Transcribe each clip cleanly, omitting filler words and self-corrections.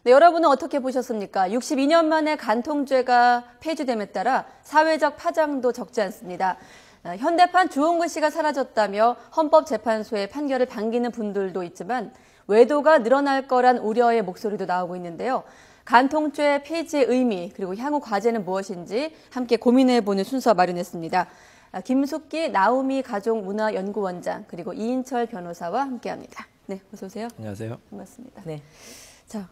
네, 여러분은 어떻게 보셨습니까? 62년 만에 간통죄가 폐지됨에 따라 사회적 파장도 적지 않습니다. 현대판 주홍근 씨가 사라졌다며 헌법재판소의 판결을 반기는 분들도 있지만 외도가 늘어날 거란 우려의 목소리도 나오고 있는데요. 간통죄 폐지의 의미 그리고 향후 과제는 무엇인지 함께 고민해보는 순서 마련했습니다. 김숙기 나우미 가족문화연구원장 그리고 이인철 변호사와 함께합니다. 네, 어서 오세요. 안녕하세요. 반갑습니다. 네. 자,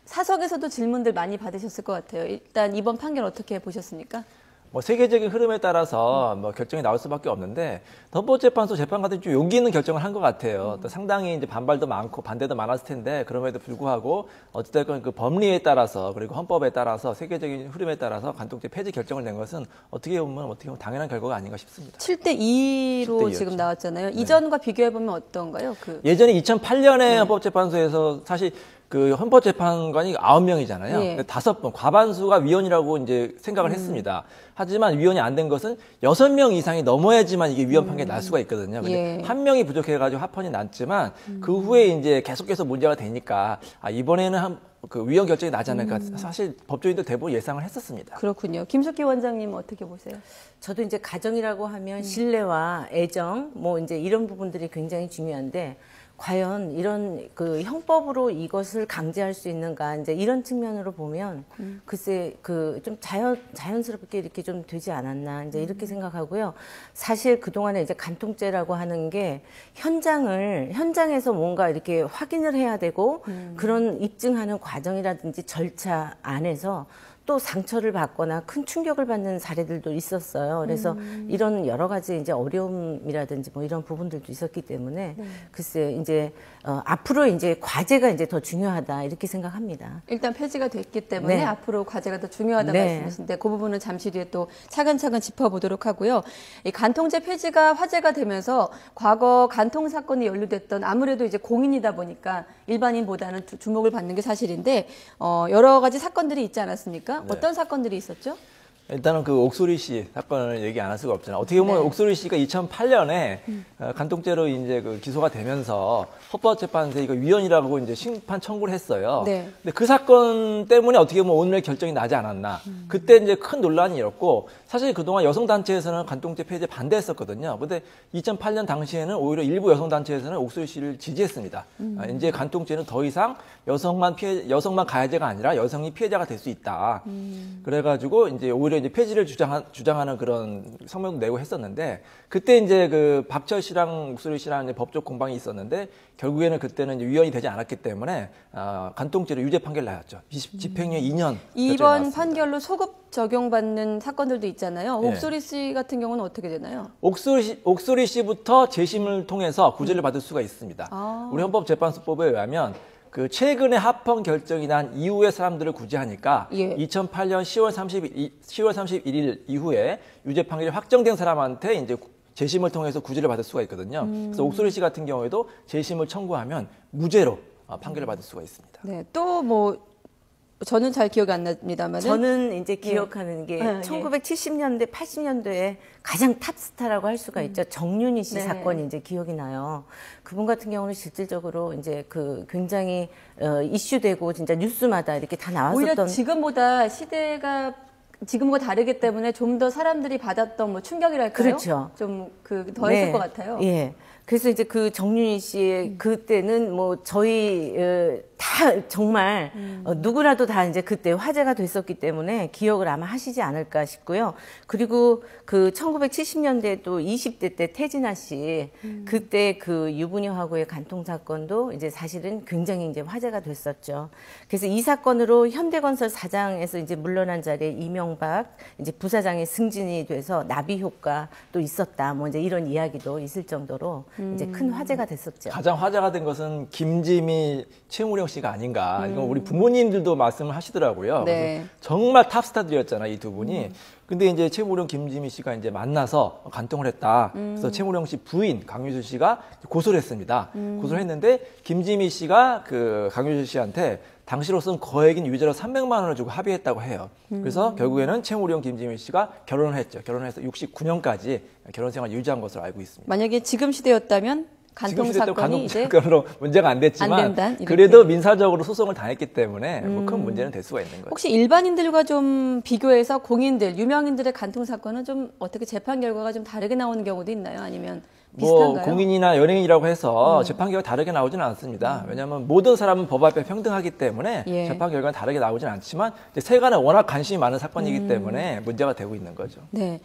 사석에서도 질문들 많이 받으셨을 것 같아요. 일단 이번 판결 어떻게 보셨습니까? 뭐 세계적인 흐름에 따라서 뭐 결정이 나올 수밖에 없는데 헌법재판소 재판 같은 좀 용기 있는 결정을 한 것 같아요. 또 상당히 이제 반발도 많고 반대도 많았을 텐데 그럼에도 불구하고 어찌됐건 그 법리에 따라서 그리고 헌법에 따라서 세계적인 흐름에 따라서 간통죄 폐지 결정을 낸 것은 어떻게 보면 당연한 결과가 아닌가 싶습니다. 7대2로 7대2였죠. 지금 나왔잖아요. 네. 이전과 비교해 보면 어떤가요? 예전에 2008년에 헌법재판소에서 사실 그 헌법재판관이 9명이잖아요. 예. 5번, 과반수가 위원이라고 이제 생각을 했습니다. 하지만 위원이 안 된 것은 6명 이상이 넘어야지만 이게 위원 판결이 날 수가 있거든요. 근데 예. 한 명이 부족해가지고 합헌이 났지만 그 후에 이제 계속해서 문제가 되니까 이번에는 그 위원 결정이 나지 않을까. 사실 법조인들 대부분 예상을 했었습니다. 그렇군요. 김숙기 원장님 어떻게 보세요? 저도 이제 가정이라고 하면 신뢰와 애정, 뭐 이제 이런 부분들이 굉장히 중요한데 과연 이런 그 형법으로 이것을 강제할 수 있는가 이제 이런 측면으로 보면 글쎄 그 좀 자연스럽게 이렇게 좀 되지 않았나 이제 이렇게 생각하고요. 사실 그동안에 이제 간통죄라고 하는 게 현장에서 뭔가 이렇게 확인을 해야 되고 그런 입증하는 과정이라든지 절차 안에서 또 상처를 받거나 큰 충격을 받는 사례들도 있었어요. 그래서 이런 여러 가지 이제 어려움이라든지 뭐 이런 부분들도 있었기 때문에 글쎄 이제 앞으로 이제 과제가 이제 더 중요하다 이렇게 생각합니다. 일단 폐지가 됐기 때문에 네. 앞으로 과제가 더 중요하다 네. 말씀이신데 그 부분은 잠시 뒤에 또 차근차근 짚어보도록 하고요. 이 간통죄 폐지가 화제가 되면서 과거 간통 사건이 연루됐던 아무래도 이제 공인이다 보니까 일반인보다는 주목을 받는 게 사실인데 여러 가지 사건들이 있지 않았습니까? 네. 어떤 사건들이 있었죠? 일단은 그 옥소리 씨 사건을 얘기 안 할 수가 없잖아요. 어떻게 보면 네. 옥소리 씨가 2008년에 간통죄로 이제 그 기소가 되면서 헌법재판소에 이거 위헌이라고 이제 심판 청구를 했어요. 네. 근데 그 사건 때문에 어떻게 보면 오늘의 결정이 나지 않았나. 그때 이제 큰 논란이 일었고 사실 그동안 여성단체에서는 간통죄 폐지에 반대했었거든요. 근데 2008년 당시에는 오히려 일부 여성단체에서는 옥소리 씨를 지지했습니다. 이제 간통죄는 더 이상 여성만 가해자가 아니라 여성이 피해자가 될 수 있다. 그래가지고 이제 오히려 이제 폐지를 주장하는 그런 성명도 내고 했었는데 그때 이제 그 박철 씨랑 옥소리 씨랑 이제 법적 공방이 있었는데 결국에는 그때는 이제 위헌이 되지 않았기 때문에 간통죄로 유죄 판결 나왔죠. 집행유예 2년. 이번 판결로 소급 적용받는 사건들도 있잖아요. 네. 옥소리 씨 같은 경우는 어떻게 되나요? 옥소리 씨부터 재심을 통해서 구제를 받을 수가 있습니다. 우리 헌법재판소법에 의하면 그 최근에 합헌 결정이 난 이후에 사람들을 구제하니까 예. 2008년 10월 31일 이후에 유죄 판결이 확정된 사람한테 이제 재심을 통해서 구제를 받을 수가 있거든요. 그래서 옥소리 씨 같은 경우에도 재심을 청구하면 무죄로 판결을 받을 수가 있습니다. 네, 또 뭐 저는 잘 기억이 안 납니다만 저는 이제 기억하는 게 예. 1970년대, 80년대에 가장 탑스타라고 할 수가 있죠. 정윤희 씨 네. 사건이 이제 기억이 나요. 그분 같은 경우는 실질적으로 이제 그 굉장히 이슈되고 진짜 뉴스마다 이렇게 다 오히려 나왔었던. 지금보다 시대가 지금과 다르기 때문에 좀 더 사람들이 받았던 뭐 충격이랄까요? 그렇죠. 좀 더 했을 네. 것 같아요. 예. 그래서 이제 그 정윤희 씨의 그때는 뭐 저희 다 정말 누구라도 다 이제 그때 화제가 됐었기 때문에 기억을 아마 하시지 않을까 싶고요. 그리고 그 1970년대 또 20대 때 태진아 씨 그때 그 유부녀하고의 간통 사건도 이제 사실은 굉장히 이제 화제가 됐었죠. 그래서 이 사건으로 현대건설 사장에서 이제 물러난 자리에 이명박 이제 부사장의 승진이 돼서 나비 효과도 있었다. 뭐 이제 이런 이야기도 있을 정도로 이제 큰 화제가 됐었죠. 가장 화제가 된 것은 김지미, 최무령 씨가 아닌가. 이건 우리 부모님들도 말씀을 하시더라고요. 네. 그래서 정말 탑스타들이었잖아요, 이 두 분이. 근데 이제 최무령, 김지미 씨가 이제 만나서 간통을 했다. 그래서 최무령 씨 부인 강유수 씨가 고소를 했습니다. 고소를 했는데 김지미 씨가 그 강유수 씨한테 당시로서는 거액인 유죄로 300만 원을 주고 합의했다고 해요. 그래서 결국에는 최무령, 김지미 씨가 결혼을 했죠. 결혼을 해서 69년까지 결혼 생활을 유지한 것으로 알고 있습니다. 만약에 지금 시대였다면 간통 지금 시대 때 사건이 이제 간통사건으로 문제가 안 됐지만 안 된다, 이렇게. 그래도 민사적으로 소송을 당했기 때문에 뭐 큰 문제는 될 수가 있는 거죠. 혹시 일반인들과 좀 비교해서 공인들, 유명인들의 간통 사건은 좀 어떻게 재판 결과가 좀 다르게 나오는 경우도 있나요? 아니면 비슷한가요? 뭐 공인이나 연예인이라고 해서 재판 결과 다르게 나오지는 않습니다. 왜냐하면 모든 사람은 법 앞에 평등하기 때문에 예. 재판 결과는 다르게 나오지는 않지만 이제 세간에 워낙 관심이 많은 사건이기 때문에 문제가 되고 있는 거죠. 네.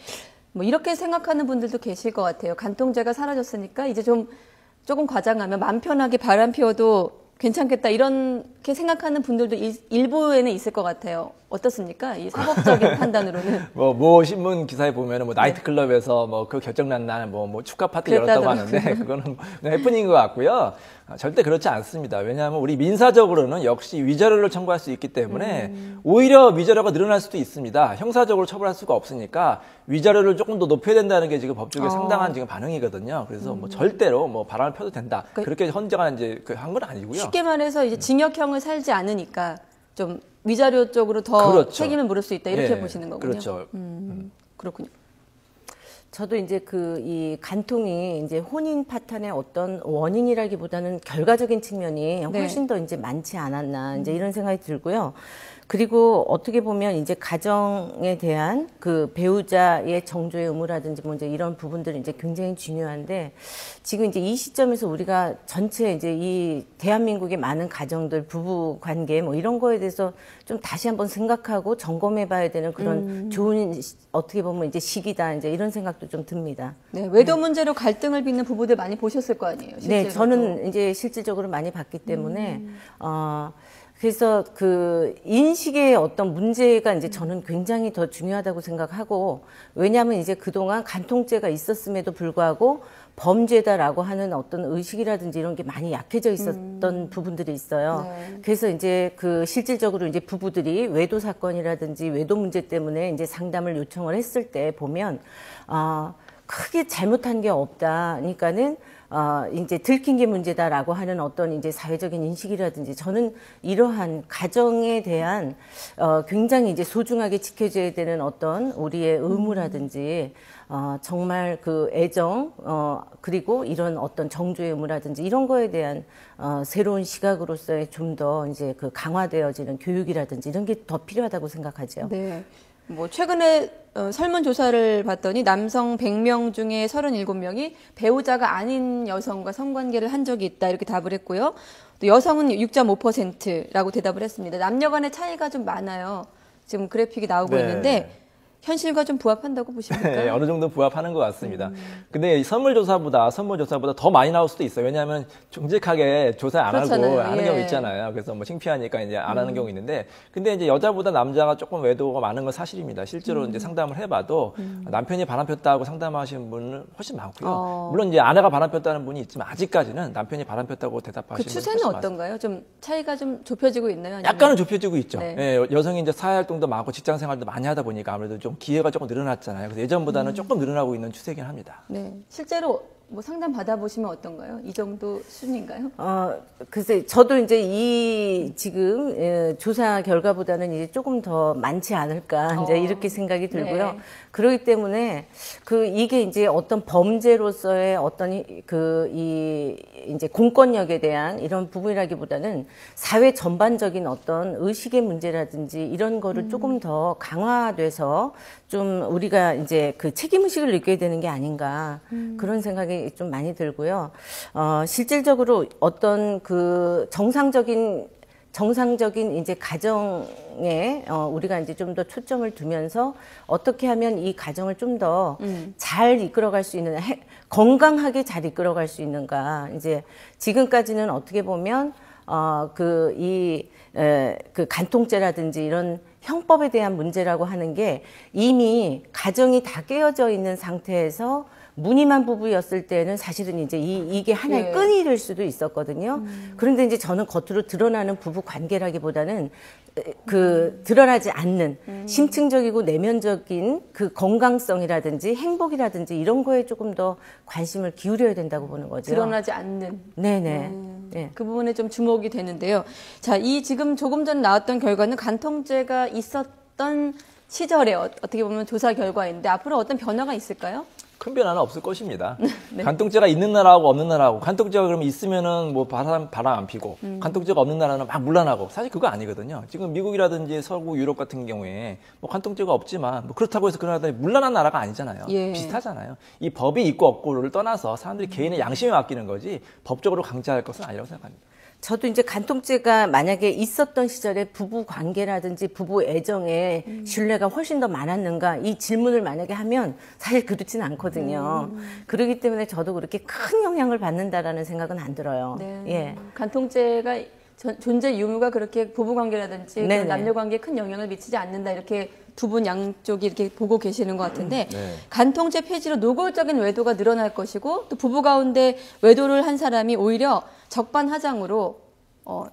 뭐 이렇게 생각하는 분들도 계실 것 같아요. 간통죄가 사라졌으니까 이제 조금 과장하면 마음 편하게 바람 피워도 괜찮겠다 이렇게 생각하는 분들도 일부에는 있을 것 같아요. 어떻습니까? 이 사법적인 판단으로는. 뭐 신문 기사에 보면은 뭐 나이트클럽에서 뭐 그 결정난 날 뭐 축하 파티 열었다고 하는데 그거는 그냥 해프닝인 것 같고요. 절대 그렇지 않습니다. 왜냐하면 우리 민사적으로는 역시 위자료를 청구할 수 있기 때문에 오히려 위자료가 늘어날 수도 있습니다. 형사적으로 처벌할 수가 없으니까 위자료를 조금 더 높여야 된다는 게 지금 법조계 상당한 지금 반응이거든요. 그래서 뭐 절대로 뭐 바람을 펴도 된다. 그렇게 헌재가 이제 한 건 아니고요. 쉽게 말해서 이제 징역형을 살지 않으니까 좀 위자료 쪽으로 더 그렇죠. 책임을 물을 수 있다 이렇게 예, 보시는 거군요. 그렇죠. 그렇군요. 저도 이제 이 간통이 이제 혼인 파탄의 어떤 원인이라기보다는 결과적인 측면이 훨씬 더 이제 많지 않았나 이제 이런 생각이 들고요. 그리고 어떻게 보면 이제 가정에 대한 그 배우자의 정조의 의무라든지 뭐 이제 이런 부분들이 이제 굉장히 중요한데 지금 이제 이 시점에서 우리가 전체 이제 이 대한민국의 많은 가정들 부부 관계 뭐 이런 거에 대해서 좀 다시 한번 생각하고 점검해 봐야 되는 그런 좋은 어떻게 보면 이제 시기다 이제 이런 생각도 좀 듭니다. 네, 외도 문제로 갈등을 빚는 부부들 많이 보셨을 거 아니에요. 실제로도. 네, 저는 이제 실질적으로 많이 봤기 때문에 그래서 그 인식의 어떤 문제가 이제 저는 굉장히 더 중요하다고 생각하고 왜냐하면 이제 그동안 간통죄가 있었음에도 불구하고 범죄다라고 하는 어떤 의식이라든지 이런 게 많이 약해져 있었던 부분들이 있어요. 네. 그래서 이제 그 실질적으로 이제 부부들이 외도 사건이라든지 외도 문제 때문에 이제 상담을 요청을 했을 때 보면 크게 잘못한 게 없다. 그러니까는 이제 들킨 게 문제다라고 하는 어떤 이제 사회적인 인식이라든지 저는 이러한 가정에 대한 굉장히 이제 소중하게 지켜줘야 되는 어떤 우리의 의무라든지 정말 그 애정 그리고 이런 어떤 정조의 의무라든지 이런 거에 대한 새로운 시각으로서의 좀 더 이제 그 강화되어지는 교육이라든지 이런 게 더 필요하다고 생각하죠. 네. 뭐 최근에 설문조사를 봤더니 남성 100명 중에 37명이 배우자가 아닌 여성과 성관계를 한 적이 있다 이렇게 답을 했고요. 또 여성은 6.5%라고 대답을 했습니다. 남녀 간의 차이가 좀 많아요. 지금 그래픽이 나오고 네. 있는데 현실과 좀 부합한다고 보십니까? 네, 어느 정도 부합하는 것 같습니다. 근데 이 선물조사보다 더 많이 나올 수도 있어요. 왜냐하면 정직하게 조사 안 그렇잖아요. 하고 하는 예. 경우 있잖아요. 그래서 뭐 창피하니까 이제 안 하는 경우 있는데, 근데 이제 여자보다 남자가 조금 외도가 많은 건 사실입니다. 실제로 이제 상담을 해봐도 남편이 바람 폈다고 상담하시는 분은 훨씬 많고요. 물론 이제 아내가 바람 폈다는 분이 있지만 아직까지는 남편이 바람 폈다고 대답하시는 그 분이 추세는 훨씬 어떤가요? 좀 차이가 좀 좁혀지고 있나요? 아니면? 약간은 좁혀지고 있죠. 네. 예, 여성이 이제 사회활동도 많고 직장 생활도 많이 하다 보니까 아무래도 좀 기회가 조금 늘어났잖아요. 그래서 예전보다는 조금 늘어나고 있는 추세긴 합니다. 네. 실제로 뭐 상담 받아보시면 어떤가요? 이 정도 수준인가요? 글쎄, 저도 이제 이 지금 조사 결과보다는 이제 조금 더 많지 않을까 이제 이렇게 생각이 들고요. 네. 그렇기 때문에 이게 이제 어떤 범죄로서의 어떤 이제 공권력에 대한 이런 부분이라기보다는 사회 전반적인 어떤 의식의 문제라든지 이런 거를 조금 더 강화돼서 좀 우리가 이제 그 책임의식을 느껴야 되는 게 아닌가 그런 생각이 좀 많이 들고요. 실질적으로 어떤 그 정상적인 이제 가정에 우리가 이제 좀 더 초점을 두면서 어떻게 하면 이 가정을 좀 더 잘 이끌어갈 수 있는 건강하게 잘 이끌어갈 수 있는가 이제 지금까지는 어떻게 보면 그 간통죄라든지 이런 형법에 대한 문제라고 하는 게 이미 가정이 다 깨어져 있는 상태에서 무늬만 부부였을 때는 사실은 이제 이게 하나의 예. 끈이 될 수도 있었거든요. 그런데 이제 저는 겉으로 드러나는 부부 관계라기보다는 드러나지 않는 심층적이고 내면적인 그 건강성이라든지 행복이라든지 이런 거에 조금 더 관심을 기울여야 된다고 보는 거죠. 드러나지 않는. 네네. 네. 그 부분에 좀 주목이 되는데요. 자, 지금 조금 전 나왔던 결과는 간통죄가 있었던 시절에 어떻게 보면 조사 결과인데 앞으로 어떤 변화가 있을까요? 큰 변화는 없을 것입니다. 간통죄가 있는 나라하고 없는 나라하고, 간통죄가 그러면 있으면은 뭐 바람 안 피고, 간통죄가 없는 나라는 막 물러나고, 사실 그거 아니거든요. 지금 미국이라든지 서구 유럽 같은 경우에 뭐 간통죄가 없지만 뭐 그렇다고 해서 그 나라들이 물러난 나라가 아니잖아요. 예. 비슷하잖아요. 이 법이 있고 없고를 떠나서 사람들이 개인의 양심에 맡기는 거지 법적으로 강제할 것은 아니라고 생각합니다. 저도 이제 간통죄가 만약에 있었던 시절에 부부 관계라든지 부부 애정에 신뢰가 훨씬 더 많았는가 이 질문을 만약에 하면 사실 그렇지는 않거든요. 그렇기 때문에 저도 그렇게 큰 영향을 받는다라는 생각은 안 들어요. 네. 예. 간통죄가 존재 유무가 그렇게 부부관계라든지 그런 네네. 남녀관계에 큰 영향을 미치지 않는다 이렇게 두 분 양쪽이 이렇게 보고 계시는 것 같은데 네. 간통죄 폐지로 노골적인 외도가 늘어날 것이고 또 부부 가운데 외도를 한 사람이 오히려 적반하장으로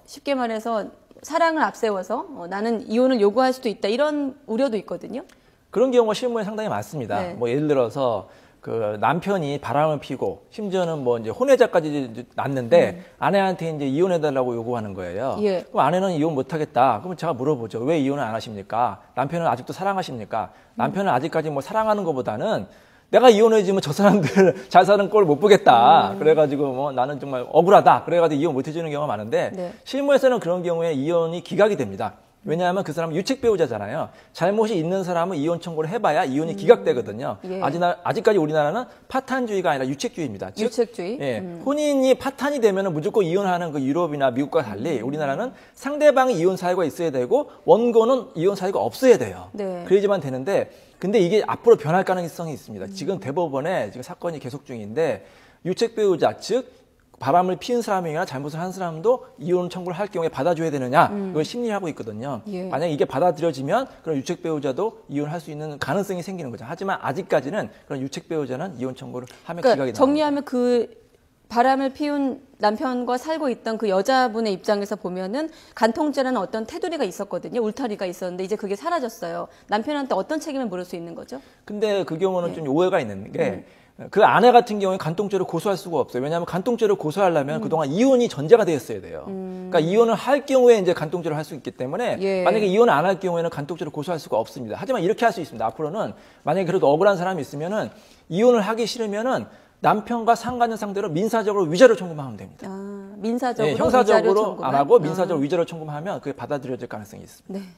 쉽게 말해서 사랑을 앞세워서 나는 이혼을 요구할 수도 있다 이런 우려도 있거든요. 그런 경우가 실무에 상당히 많습니다. 네. 뭐 예를 들어서 그 남편이 바람을 피고 심지어는 뭐 이제 혼외자까지 이제 났는데 아내한테 이제 이혼해달라고 요구하는 거예요. 예. 그럼 아내는 이혼 못하겠다. 그럼 제가 물어보죠. 왜 이혼을 안 하십니까? 남편은 아직도 사랑하십니까? 남편은 아직까지 뭐 사랑하는 것보다는 내가 이혼해지면 저 사람들 잘 사는 꼴 못 보겠다. 그래가지고 뭐 나는 정말 억울하다. 그래가지고 이혼 못 해주는 경우가 많은데 네. 실무에서는 그런 경우에 이혼이 기각이 됩니다. 왜냐하면 그 사람은 유책 배우자잖아요. 잘못이 있는 사람은 이혼 청구를 해봐야 이혼이 기각되거든요. 예. 아직까지 우리나라는 파탄주의가 아니라 유책주의입니다. 즉, 유책주의. 예, 혼인이 파탄이 되면 무조건 이혼하는 그 유럽이나 미국과 달리 우리나라는 상대방이 이혼 사유가 있어야 되고 원고는 이혼 사유가 없어야 돼요. 네. 그래야지만 되는데 근데 이게 앞으로 변할 가능성이 있습니다. 지금 대법원에 지금 사건이 계속 중인데 유책 배우자 즉 바람을 피운 사람이나 잘못을 한 사람도 이혼 청구를 할 경우에 받아줘야 되느냐 이걸 심리하고 있거든요. 예. 만약 이게 받아들여지면 그런 유책 배우자도 이혼할 수 있는 가능성이 생기는 거죠. 하지만 아직까지는 그런 유책 배우자는 이혼 청구를 하면 그러니까 기각이 나옵니다. 정리하면 그 바람을 피운 남편과 살고 있던 그 여자분의 입장에서 보면은 간통죄라는 어떤 테두리가 있었거든요. 울타리가 있었는데 이제 그게 사라졌어요. 남편한테 어떤 책임을 물을 수 있는 거죠? 근데 그 경우는 네. 좀 오해가 있는 게 그 아내 같은 경우에 간통죄를 고소할 수가 없어요. 왜냐하면 간통죄를 고소하려면 그동안 이혼이 전제가 되었어야 돼요. 그러니까 이혼을 할 경우에 이제 간통죄를 할 수 있기 때문에 예. 만약에 이혼을 안 할 경우에는 간통죄를 고소할 수가 없습니다. 하지만 이렇게 할 수 있습니다. 앞으로는 만약에 그래도 억울한 사람이 있으면은 이혼을 하기 싫으면은 남편과 상관인 상대로 민사적으로 위자료 청구만 하면 됩니다. 아, 민사적으로 예, 위자료 형사적으로 청구만? 안 하고 민사적으로 위자료 청구만 하면 그게 받아들여질 가능성이 있습니다. 네.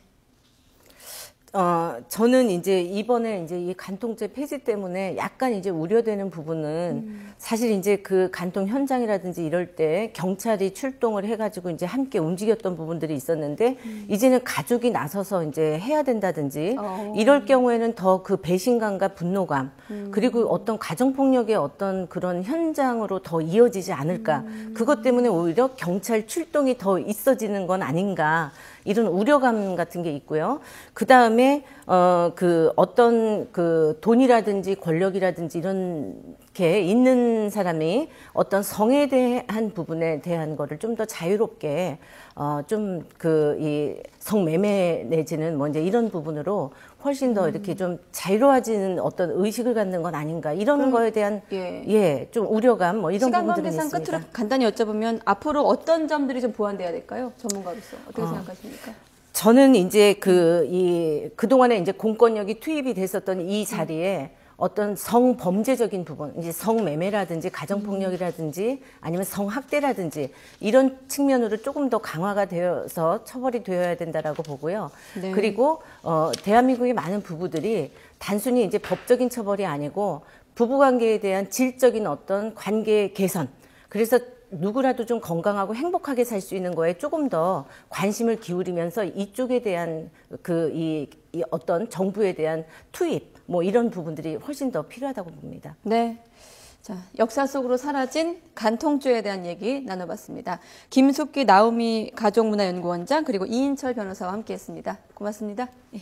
저는 이제 이번에 이제 이 간통죄 폐지 때문에 약간 이제 우려되는 부분은 사실 이제 그 간통 현장이라든지 이럴 때 경찰이 출동을 해가지고 이제 함께 움직였던 부분들이 있었는데 이제는 가족이 나서서 이제 해야 된다든지 이럴 경우에는 더 그 배신감과 분노감 그리고 어떤 가정폭력의 어떤 그런 현장으로 더 이어지지 않을까 그것 때문에 오히려 경찰 출동이 더 있어지는 건 아닌가 이런 우려감 같은 게 있고요. 그 다음에 그 어떤 그 돈이라든지 권력이라든지 이런 게 있는 사람이 어떤 성에 대한 부분에 대한 거를 좀 더 자유롭게 좀 그 이 성매매 내지는 뭐 이제 이런 부분으로 훨씬 더 이렇게 좀 자유로워지는 어떤 의식을 갖는 건 아닌가 이런 거에 대한 좀 우려감 뭐 이런 시간 부분들은 관계상 있습니다. 끝으로 간단히 여쭤보면 앞으로 어떤 점들이 좀 보완돼야 될까요? 전문가로서 어떻게 생각하십니까? 저는 이제 그동안에 이제 공권력이 투입이 됐었던 이 자리에 어떤 성범죄적인 부분, 이제 성매매라든지 가정폭력이라든지 아니면 성학대라든지 이런 측면으로 조금 더 강화가 되어서 처벌이 되어야 된다라고 보고요. 네. 그리고 대한민국의 많은 부부들이 단순히 이제 법적인 처벌이 아니고 부부관계에 대한 질적인 어떤 관계 개선, 그래서 누구라도 좀 건강하고 행복하게 살 수 있는 거에 조금 더 관심을 기울이면서 이쪽에 대한 이 어떤 정부에 대한 투입 뭐 이런 부분들이 훨씬 더 필요하다고 봅니다. 네. 자, 역사 속으로 사라진 간통죄에 대한 얘기 나눠봤습니다. 김숙기 나우미 가족문화연구원장 그리고 이인철 변호사와 함께했습니다. 고맙습니다. 예.